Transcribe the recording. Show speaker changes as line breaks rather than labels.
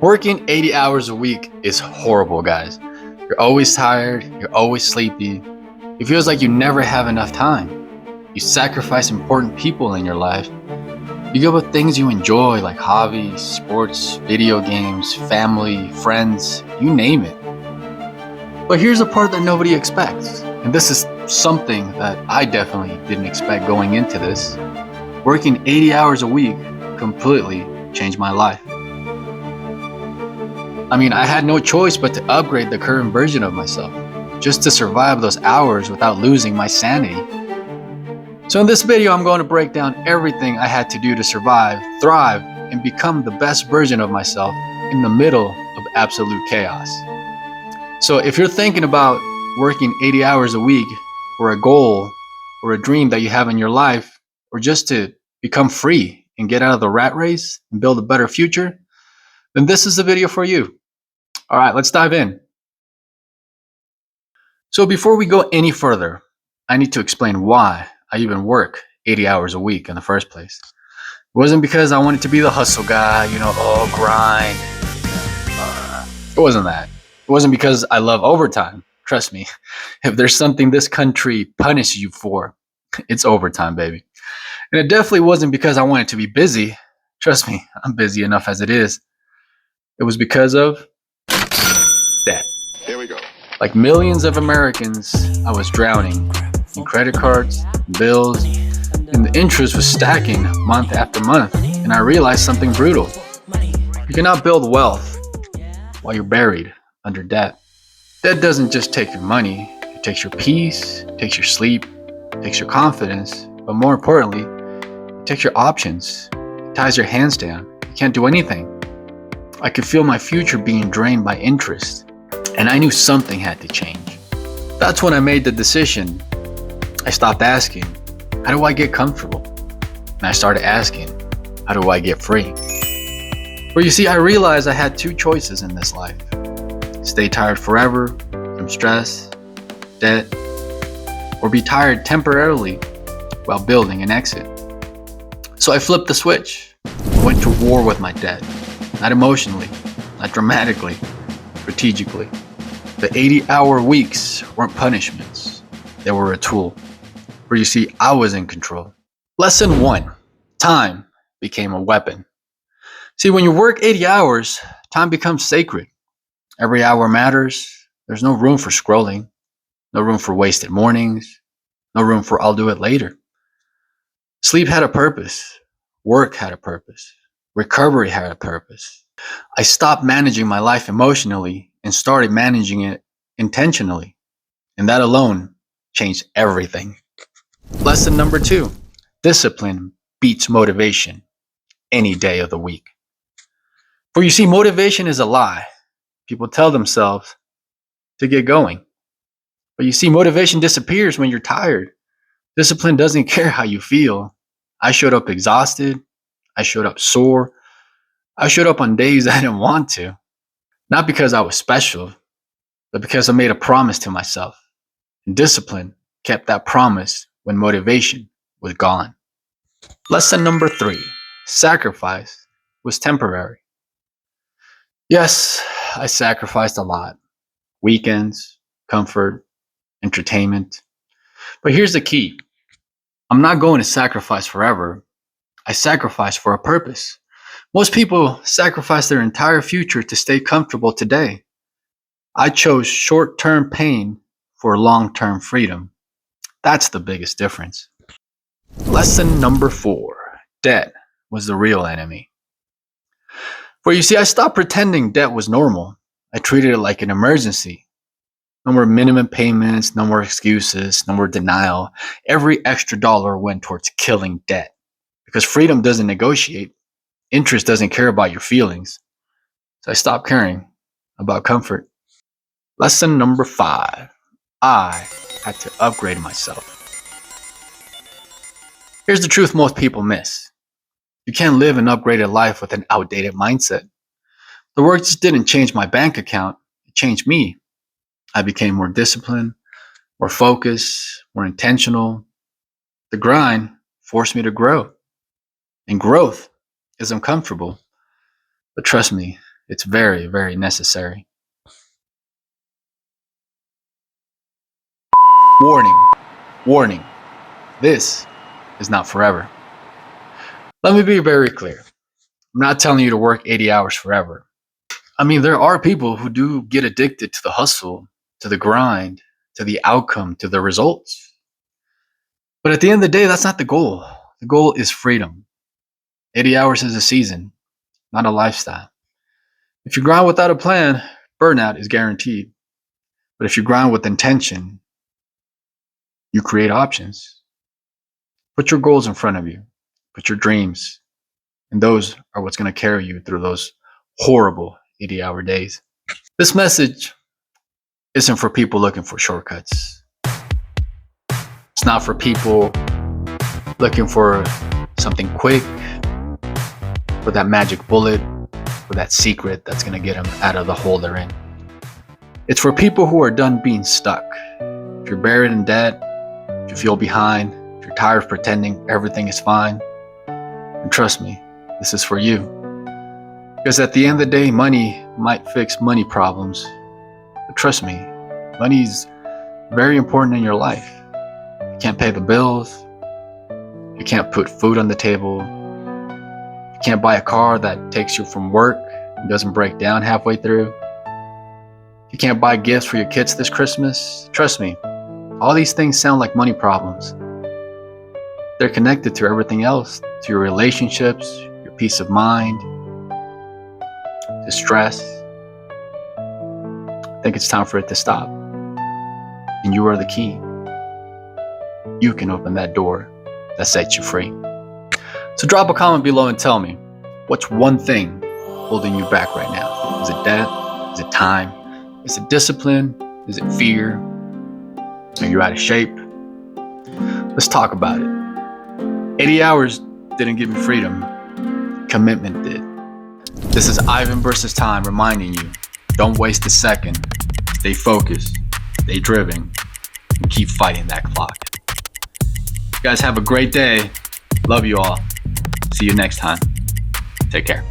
Working 80 hours a week is horrible, guys. You're always tired, you're always sleepy. It feels like you never have enough time. You sacrifice important people in your life. You give up things you enjoy like hobbies, sports, video games, family, friends, you name it. But here's the part that nobody expects. And this is something that I definitely didn't expect going into this. Working 80 hours a week completely changed my life. I had no choice but to upgrade the current version of myself, just to survive those hours without losing my sanity. So in this video, I'm going to break down everything I had to do to survive, thrive, and become the best version of myself in the middle of absolute chaos. So if you're thinking about working 80 hours a week for a goal or a dream that you have in your life, or just to become free and get out of the rat race and build a better future, then this is the video for you. All right, let's dive in. So before we go any further, I need to explain why I even work 80 hours a week in the first place. It wasn't because I wanted to be the hustle guy, grind. It wasn't that. It wasn't because I love overtime. Trust me, if there's something this country punishes you for, it's overtime, baby. And it definitely wasn't because I wanted to be busy. Trust me, I'm busy enough as it is. It was because of debt.
Here we go.
Like millions of Americans, I was drowning in credit cards, bills, and the interest was stacking month after month. And I realized something brutal. You cannot build wealth while you're buried under debt. Debt doesn't just take your money, it takes your peace, it takes your sleep, it takes your confidence, but more importantly, it takes your options. It ties your hands down. You can't do anything. I could feel my future being drained by interest, and I knew something had to change. That's when I made the decision. I stopped asking, how do I get comfortable? And I started asking, how do I get free? For you see, I realized I had two choices in this life. Stay tired forever from stress, debt, or be tired temporarily while building an exit. So I flipped the switch. I went to war with my debt. Not emotionally, not dramatically, strategically. The 80-hour weeks weren't punishments. They were a tool. For you see, I was in control. Lesson 1. Time became a weapon. See, when you work 80 hours, time becomes sacred. Every hour matters. There's no room for scrolling, no room for wasted mornings, no room for I'll do it later. Sleep had a purpose. Work had a purpose. Recovery had a purpose. I stopped managing my life emotionally and started managing it intentionally. And that alone changed everything. Lesson number 2. Discipline beats motivation any day of the week. For you see, motivation is a lie. People tell themselves to get going. But you see, motivation disappears when you're tired. Discipline doesn't care how you feel. I showed up exhausted. I showed up sore. I showed up on days I didn't want to. Not because I was special, but because I made a promise to myself. And discipline kept that promise when motivation was gone. Lesson number 3. Sacrifice was temporary. Yes, I sacrificed a lot. Weekends, comfort, entertainment. But here's the key. I'm not going to sacrifice forever. I sacrifice for a purpose. Most people sacrifice their entire future to stay comfortable today. I chose short-term pain for long-term freedom. That's the biggest difference. Lesson number 4. Debt was the real enemy. For you see, I stopped pretending debt was normal. I treated it like an emergency. No more minimum payments, no more excuses, no more denial. Every extra dollar went towards killing debt. Because freedom doesn't negotiate. Interest doesn't care about your feelings. So I stopped caring about comfort. Lesson number 5. I had to upgrade myself. Here's the truth most people miss. You can't live an upgraded life with an outdated mindset. The work just didn't change my bank account. It changed me. I became more disciplined, more focused, more intentional. The grind forced me to grow. And growth is uncomfortable. But trust me, it's very, very necessary. Warning, warning, this is not forever. Let me be very clear. I'm not telling you to work 80 hours forever. I mean, there are people who do get addicted to the hustle, to the grind, to the outcome, to the results. But at the end of the day, that's not the goal. The goal is freedom. 80 hours is a season, not a lifestyle. If you grind without a plan, burnout is guaranteed. But if you grind with intention, you create options. Put your goals in front of you. Put your dreams. And those are what's going to carry you through those horrible 80-hour days. This message isn't for people looking for shortcuts. It's not for people looking for something quick, or that magic bullet, or that secret that's going to get them out of the hole they're in. It's for people who are done being stuck. If you're buried in debt, if you feel behind, if you're tired of pretending everything is fine, and trust me, this is for you. Because at the end of the day, money might fix money problems. But trust me, money is very important in your life. You can't pay the bills. You can't put food on the table. You can't buy a car that takes you from work and doesn't break down halfway through. You can't buy gifts for your kids this Christmas. Trust me, all these things sound like money problems. They're connected to everything else, to your relationships, your peace of mind, to stress. I think it's time for it to stop. And you are the key. You can open that door that sets you free. So drop a comment below and tell me, what's one thing holding you back right now? Is it debt? Is it time? Is it discipline? Is it fear? Are you out of shape? Let's talk about it. 80 hours didn't give me freedom. Commitment did. This is Ivan versus Time reminding you, don't waste a second. Stay focused, stay driven, and keep fighting that clock. You guys have a great day. Love you all. See you next time. Take care.